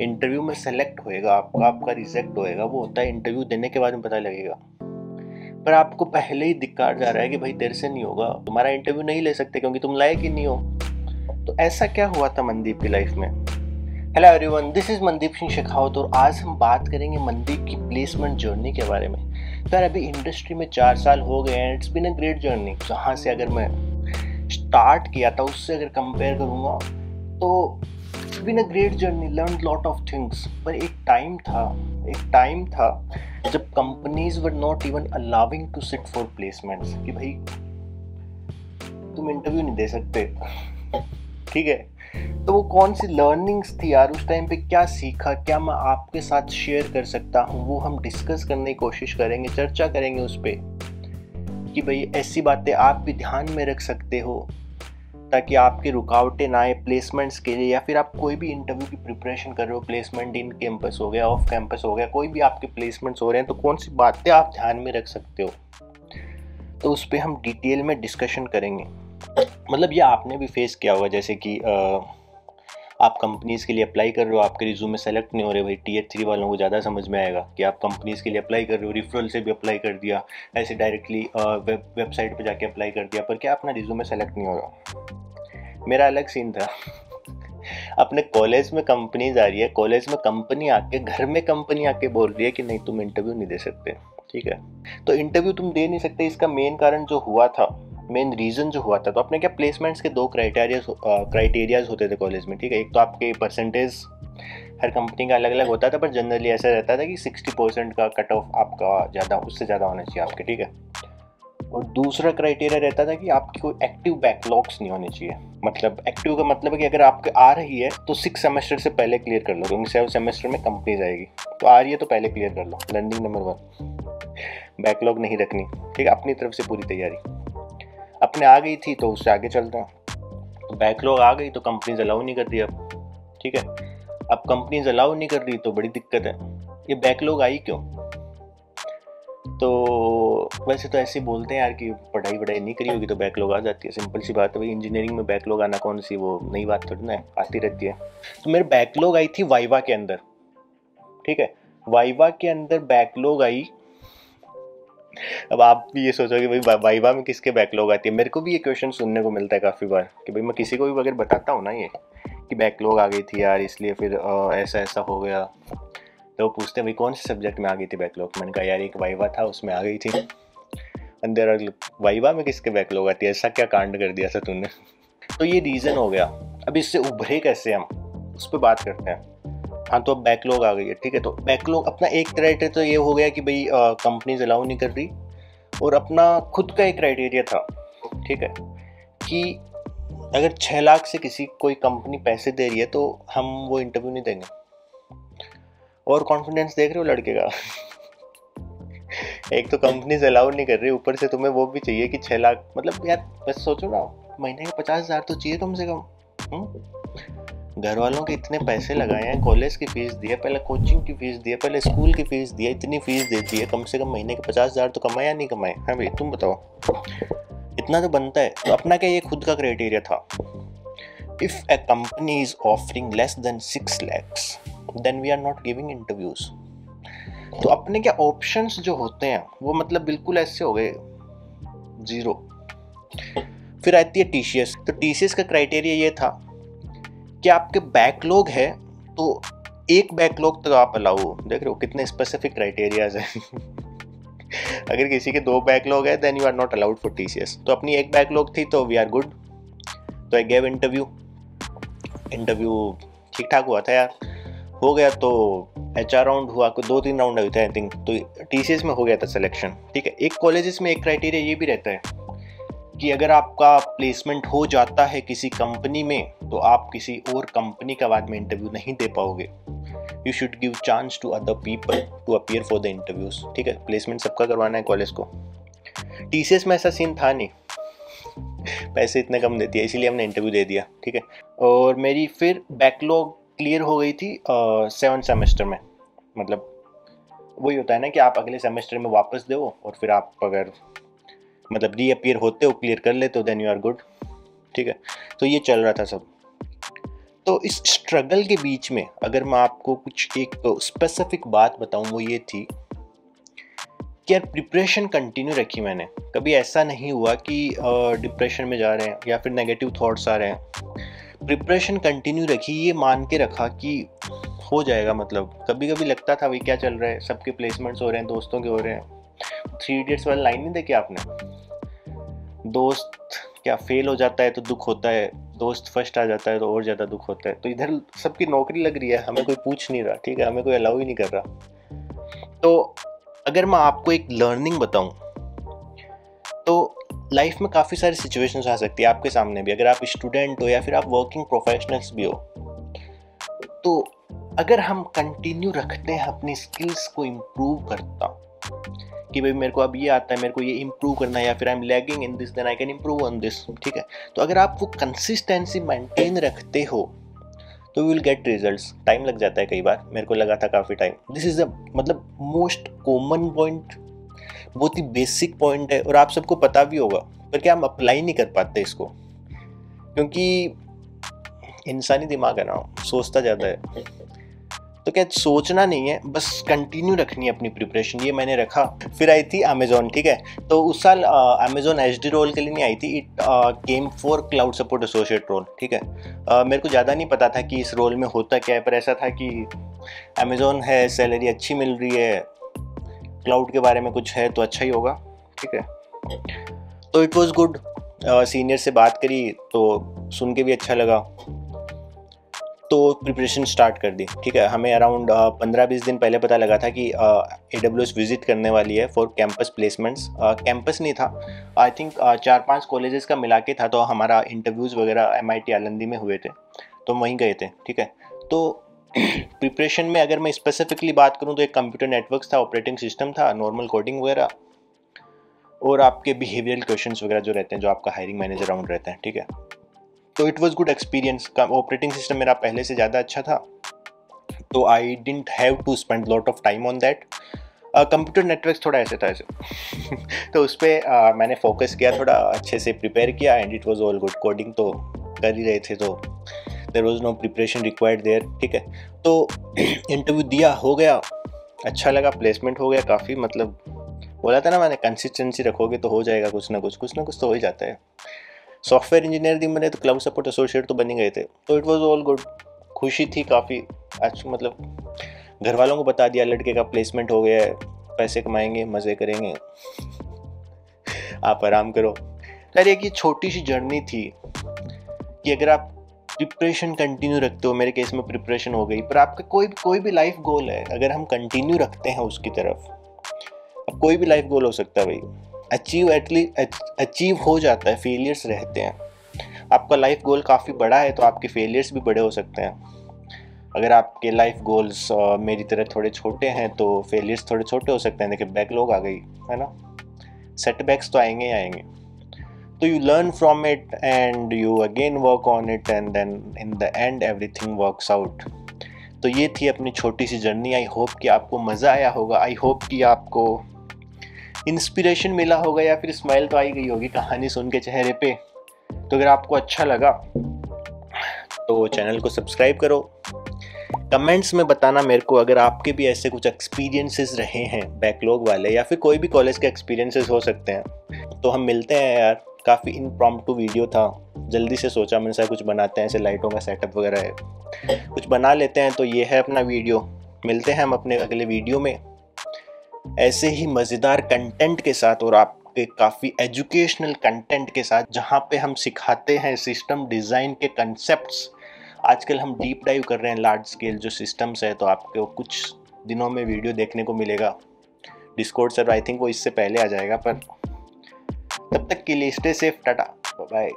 Interview में select होएगा आपका, आपका रिजेक्ट होएगा, वो होता है इंटरव्यू देने के बाद में पता लगेगा। पर आपको पहले ही दिक्कत जा रहा है कि भाई तेरे से नहीं होगा, तुम्हारा इंटरव्यू नहीं ले सकते क्योंकि तुम लायक ही नहीं हो। तो ऐसा क्या हुआ था मनदीप की लाइफ में? Hello everyone, this is Mandeep Singh Shekhawat और आज हम बात करेंगे मनदीप की प्लेसमेंट जर्नी के बारे में। तो यार अभी इंडस्ट्री में 4 साल हो गए हैं, it's been a great journey. जहाँ से अगर मैं स्टार्ट किया था उससे अगर कंपेयर करूँगा तो it's been a great journey, learn lot of things. पर एक टाइम था जब companies were not even allowing to sit for placements कि भाई तुम इंटरव्यू नहीं दे सकते। ठीक है, तो वो कौन सी लर्निंग्स थी यार, उस टाइम पे क्या सीखा, क्या मैं आपके साथ शेयर कर सकता हूँ, वो हम डिस्कस करने की कोशिश करेंगे, चर्चा करेंगे उस पर कि भाई ऐसी बातें आप भी ध्यान में रख सकते हो ताकि आपकी रुकावटें ना आए प्लेसमेंट्स के लिए, या फिर आप कोई भी इंटरव्यू की प्रिपरेशन कर रहे हो, प्लेसमेंट इन कैंपस हो गया, ऑफ कैंपस हो गया, कोई भी आपके प्लेसमेंट्स हो रहे हैं तो कौन सी बातें आप ध्यान में रख सकते हो। तो उस पर हम डिटेल में डिस्कशन करेंगे। मतलब ये आपने भी फेस किया होगा, जैसे कि आप कंपनीज़ के लिए अप्लाई कर रहे हो, आपके रिज्यूमे सेलेक्ट नहीं हो रहे। भाई टीयर 3 वालों को ज़्यादा समझ में आएगा कि आप कंपनीज़ के लिए अप्लाई कर रहे हो, रेफरल से भी अप्लाई कर दिया, ऐसे डायरेक्टली वेबसाइट पे जाके अप्लाई कर दिया, पर क्या अपना रिज्यूमे सेलेक्ट नहीं हो रहा। मेरा अलग सीन था। अपने कॉलेज में कंपनीज आ रही है, कॉलेज में कंपनी आके, घर में कंपनी आके बोल रही है कि नहीं तुम इंटरव्यू नहीं दे सकते। ठीक है, तो इंटरव्यू तुम दे नहीं सकते, इसका मेन कारण जो हुआ था, मेन रीज़न जो हुआ था, तो अपने क्या प्लेसमेंट्स के 2 क्राइटेरियाज होते थे कॉलेज में। ठीक है, एक तो आपके परसेंटेज, हर कंपनी का अलग अलग होता था, पर जनरली ऐसा रहता था कि 60% का कट ऑफ आपका ज़्यादा, उससे ज़्यादा होना चाहिए आपके। ठीक है, और दूसरा क्राइटेरिया रहता था कि आपकी कोई एक्टिव बैकलॉग्स नहीं होने चाहिए। मतलब एक्टिव का मतलब है कि अगर आपके आ रही है तो 6 सेमेस्टर से पहले क्लियर कर लो, क्योंकि 7 सेमेस्टर में कंपनी जाएगी, तो आ रही है तो पहले क्लियर कर लो। लर्निंग नंबर 1, बैकलॉग नहीं रखनी। ठीक है, अपनी तरफ से पूरी तैयारी। अपने आ गई थी तो उससे आगे चलते हैं। तो बैकलॉग आ गई तो कंपनीज अलाउ नहीं कर रही अब। ठीक है, अब कंपनीज अलाउ नहीं कर रही तो बड़ी दिक्कत है। ये बैकलॉग आई क्यों? तो वैसे तो ऐसे बोलते हैं यार कि पढ़ाई वढ़ाई नहीं करी होगी तो बैकलॉग आ जाती है, सिंपल सी बात है भाई। इंजीनियरिंग में बैकलॉग आना कौन सी वो नई बात थोड़ी ना है, आती रहती है। तो मेरे बैकलॉग आई थी वाइवा के अंदर। ठीक है, वाइवा के अंदर बैकलॉग आई। अब आप भी ये सोचोगे भाई वाइवा में किसके बैकलॉग आती है। मेरे को भी ये क्वेश्चन सुनने को मिलता है काफ़ी बार कि भाई मैं किसी को भी अगर बताता हूँ ना ये कि बैकलॉग आ गई थी यार इसलिए फिर ऐसा ऐसा हो गया, तो वो पूछते हैं भाई कौन से सब्जेक्ट में आ गई थी बैकलॉग। मैंने कहा यार एक वाइवा था उसमें आ गई थी। अंदर वाइवा में किसके बैकलॉग आती है, ऐसा क्या कांड कर दिया था तूने। तो ये रीज़न हो गया। अब इससे उभरे कैसे हम, उस पर बात करते हैं। हाँ, तो अब बैकलॉग आ गई है। ठीक है, तो बैकलॉग अपना एक क्राइटेरिया तो ये हो गया कि भाई कंपनीज अलाउ नहीं कर रही, और अपना खुद का एक क्राइटेरिया था। ठीक है, कि अगर 6 लाख से किसी कोई कंपनी पैसे दे रही है तो हम वो इंटरव्यू नहीं देंगे। और कॉन्फिडेंस देख रहे हो लड़के का। एक तो कंपनीज अलाउ नहीं कर रही, ऊपर से तुम्हें वो भी चाहिए कि 6 लाख। मतलब यार बस सोचो ना, महीने के 50,000 तो चाहिए कम से कम। घर वालों के इतने पैसे लगाए हैं, कॉलेज की फीस दी है, पहले कोचिंग की फीस दी है, पहले स्कूल की फीस दी है, इतनी फीस दे दी है, कम से कम महीने के 50,000 तो कमाए या नहीं कमाए? हाँ भाई तुम बताओ, इतना तो बनता है। तो अपना क्या ये खुद का क्राइटेरिया था, if a company is offering less than 6 lakhs then we are not giving interviews. तो अपने क्या ऑप्शंस जो होते हैं वो मतलब बिल्कुल ऐसे हो गए, जीरो। फिर आती है टीसीएस। तो टीसीएस का क्राइटेरिया ये था कि आपके बैकलॉग है तो एक बैकलॉग तक आप अलाउ हो। देख रहे हो कितने स्पेसिफिक क्राइटेरियाज हैं। अगर किसी के 2 बैकलॉग है then you are not allowed for TCS. तो अपनी एक बैकलॉग थी तो वी आर गुड। तो आई गेव इंटरव्यू ठीक ठाक हुआ था यार, हो गया। तो HR राउंड हुआ, 2-3 राउंड हुए थे आई थिंक, तो टीसीएस में हो गया था सिलेक्शन। ठीक है, एक कॉलेजेस में एक क्राइटेरिया ये भी रहता है कि अगर आपका प्लेसमेंट हो जाता है किसी कंपनी में तो आप किसी और कंपनी का बाद में इंटरव्यू नहीं दे पाओगे। You should give chance to other people to appear for the interviews. ठीक है, प्लेसमेंट सबका करवाना है कॉलेज को। टीसीएस में ऐसा सीन था नहीं, पैसे इतने कम देती है, इसीलिए हमने इंटरव्यू दे दिया। ठीक है, और मेरी फिर बैकलॉग क्लियर हो गई थी 7 सेमेस्टर में। मतलब वही होता है ना कि आप अगले सेमेस्टर में वापस दो, और फिर आप अगर मतलब रीअपीयर होते हो, क्लियर कर लेते हो, देन यू आर गुड। ठीक है, तो ये चल रहा था सब। तो इस स्ट्रगल के बीच में अगर मैं आपको कुछ एक स्पेसिफिक बात बताऊं, वो ये थी कि यार प्रिपरेशन कंटिन्यू रखी मैंने। कभी ऐसा नहीं हुआ कि डिप्रेशन में जा रहे हैं या फिर नेगेटिव थॉट्स आ रहे हैं। प्रिपरेशन कंटिन्यू रखी, ये मान के रखा कि हो जाएगा। मतलब कभी कभी लगता था भाई क्या चल रहा है, सबके प्लेसमेंट्स हो रहे हैं, दोस्तों के हो रहे हैं। 3 इडियट्स वाली लाइन नहीं देखी आपने? दोस्त क्या फेल हो जाता है तो दुख होता है, दोस्त फर्स्ट आ जाता है तो और ज़्यादा दुख होता है। तो इधर सबकी नौकरी लग रही है, हमें कोई पूछ नहीं रहा, ठीक है, हमें कोई अलाउ ही नहीं कर रहा। तो अगर मैं आपको एक लर्निंग बताऊं तो लाइफ में काफ़ी सारी सिचुएशंस आ सकती है आपके सामने भी, अगर आप स्टूडेंट हो या फिर आप वर्किंग प्रोफेशनल्स भी हो। तो अगर हम कंटिन्यू रखते हैं अपनी स्किल्स को इम्प्रूव करता कि भाई मेरे को अब ये आता है, मेरे को ये इम्प्रूव करना है, या फिर I am lagging in this then I can improve on this, ठीक है। तो अगर आप वो कंसिस्टेंसी मेंटेन रखते हो तो you will get results. Time लग जाता है कई बार, मेरे को लगा था काफ़ी टाइम। दिस इज़ द मतलब मोस्ट कॉमन पॉइंट, बहुत ही बेसिक पॉइंट है और आप सबको पता भी होगा, पर क्या हम अप्लाई नहीं कर पाते इसको, क्योंकि इंसानी दिमाग है ना, सोचता ज़्यादा है। तो क्या सोचना नहीं है, बस कंटिन्यू रखनी है अपनी प्रिपरेशन। ये मैंने रखा। फिर आई थी अमेजोन, ठीक है। तो उस साल अमेजोन एचडी रोल के लिए नहीं आई थी, it came for cloud support associate role, ठीक है। मेरे को ज़्यादा नहीं पता था कि इस रोल में होता क्या है, पर ऐसा था कि अमेजोन है, सैलरी अच्छी मिल रही है, क्लाउड के बारे में कुछ है तो अच्छा ही होगा, ठीक है। तो इट वॉज गुड। सीनियर से बात करी तो सुन के भी अच्छा लगा, तो प्रिपरेशन स्टार्ट कर दी, ठीक है। हमें अराउंड 15-20 दिन पहले पता लगा था कि AWS विजिट करने वाली है फॉर कैंपस प्लेसमेंट्स। कैंपस नहीं था, आई थिंक 4-5 कॉलेजेस का मिला के था। तो हमारा इंटरव्यूज़ वगैरह MIT आलंदी में हुए थे, तो वहीं गए थे, ठीक है। तो प्रिपरेशन में अगर मैं स्पेसिफिकली बात करूँ तो एक कंप्यूटर नेटवर्क्स था, ऑपरेटिंग सिस्टम था, नॉर्मल कोडिंग वगैरह, और आपके बिहेवियरल क्वेश्चंस वगैरह जो रहते हैं, जो आपका हायरिंग मैनेजर राउंड रहते हैं, ठीक है। तो it was good experience. Operating system मेरा पहले से ज़्यादा अच्छा था, तो I didn't have to spend lot of time on that. Computer network थोड़ा ऐसे था ऐसे तो उस पर मैंने फोकस किया, थोड़ा अच्छे से प्रिपेयर किया, and it was all good. Coding तो कर ही रहे थे, तो there was no preparation required there, ठीक है। तो इंटरव्यू दिया, हो गया, अच्छा लगा, प्लेसमेंट हो गया काफ़ी। मतलब बोला था ना मैंने, कंसिस्टेंसी रखोगे तो हो जाएगा, कुछ ना कुछ तो हो ही जाता है। सॉफ्टवेयर इंजीनियर भी बने तो क्लाउड सपोर्ट एसोसिएट तो बन ही गए थे, तो इट वाज ऑल गुड। खुशी थी काफ़ी। अच्छा, मतलब घर वालों को बता दिया लड़के का प्लेसमेंट हो गया है, पैसे कमाएंगे, मज़े करेंगे, आप आराम करो। यार एक ये छोटी सी जर्नी थी कि अगर आप प्रिपरेशन कंटिन्यू रखते हो, मेरे केस में प्रिपरेशन हो गई, पर आपका कोई भी लाइफ गोल है, अगर हम कंटिन्यू रखते हैं उसकी तरफ, अब कोई भी लाइफ गोल हो सकता है भाई, अचीव हो जाता है। फेलियर्स रहते हैं। आपका लाइफ गोल काफ़ी बड़ा है तो आपके फेलियर्स भी बड़े हो सकते हैं। अगर आपके लाइफ गोल्स मेरी तरह थोड़े छोटे हैं तो फेलियर्स थोड़े छोटे हो सकते हैं। देखिए बैकलॉग आ गई है ना, सेटबैक्स तो आएंगे ही आएंगे। तो you learn from it and you again work on it, and then in the end everything works out. तो ये थी अपनी छोटी सी जर्नी। आई होप कि आपको मज़ा आया होगा, आई होप कि आपको इंस्पिरेशन मिला होगा, या फिर स्माइल तो आई गई होगी कहानी सुन के चेहरे पे। तो अगर आपको अच्छा लगा तो चैनल को सब्सक्राइब करो। कमेंट्स में बताना मेरे को अगर आपके भी ऐसे कुछ एक्सपीरियंसेस रहे हैं बैकलॉग वाले, या फिर कोई भी कॉलेज के एक्सपीरियंसेस हो सकते हैं। तो हम मिलते हैं यार। काफ़ी इम्प्रॉम्प्टू वीडियो था, जल्दी से सोचा मैंने ऐसा कुछ बनाते हैं, ऐसे लाइटों का सेटअप वगैरह है, कुछ बना लेते हैं। तो ये है अपना वीडियो। मिलते हैं हम अपने अगले वीडियो में ऐसे ही मज़ेदार कंटेंट के साथ, और आपके काफ़ी एजुकेशनल कंटेंट के साथ, जहाँ पे हम सिखाते हैं सिस्टम डिज़ाइन के कंसेप्ट्स। आजकल हम डीप डाइव कर रहे हैं लार्ज स्केल जो सिस्टम्स है, तो आपको कुछ दिनों में वीडियो देखने को मिलेगा। डिस्कॉर्ड सर्वर आई थिंक वो इससे पहले आ जाएगा, पर तब तक के लिए स्टे सेफ, टाटा बाय।